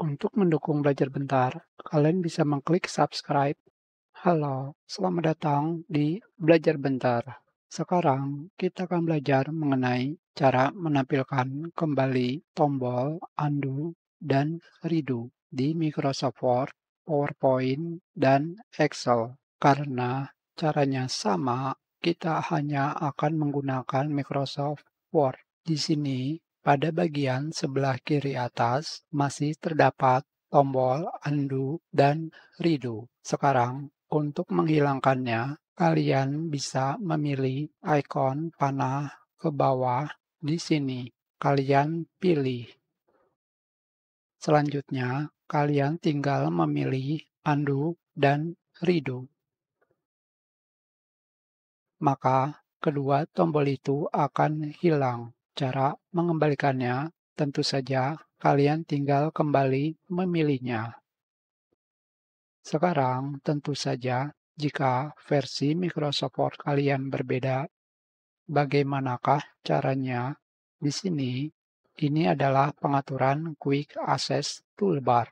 Untuk mendukung Belajar Bentar, kalian bisa mengklik subscribe. Halo, selamat datang di Belajar Bentar. Sekarang kita akan belajar mengenai cara menampilkan kembali tombol undo dan redo di Microsoft Word, PowerPoint, dan Excel. Karena caranya sama, kita hanya akan menggunakan Microsoft Word. Di sini, pada bagian sebelah kiri atas, masih terdapat tombol undo dan redo. Sekarang, untuk menghilangkannya, kalian bisa memilih ikon panah ke bawah di sini. Kalian pilih. Selanjutnya, kalian tinggal memilih undo dan redo. Maka kedua tombol itu akan hilang. Cara mengembalikannya, tentu saja kalian tinggal kembali memilihnya. Sekarang, tentu saja, jika versi Microsoft Word kalian berbeda, bagaimanakah caranya? Di sini, ini adalah pengaturan Quick Access Toolbar.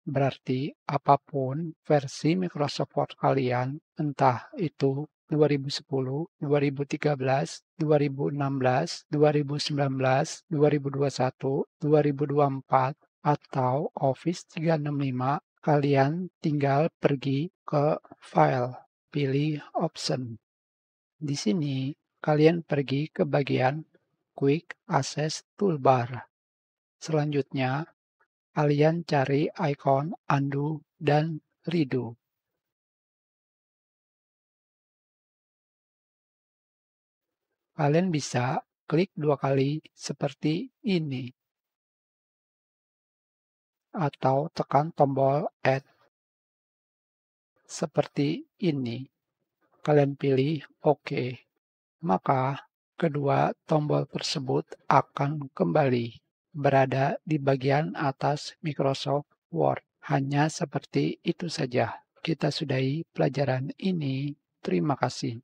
Berarti apapun versi Microsoft Word kalian, entah itu 2010, 2013, 2016, 2019, 2021, 2024, atau Office 365, kalian tinggal pergi ke File, pilih Option. Di sini, kalian pergi ke bagian Quick Access Toolbar. Selanjutnya, kalian cari ikon undo dan redo. Kalian bisa klik 2 kali seperti ini. Atau tekan tombol Add. Seperti ini. Kalian pilih OK. Maka kedua tombol tersebut akan kembali berada di bagian atas Microsoft Word. Hanya seperti itu saja. Kita sudahi pelajaran ini. Terima kasih.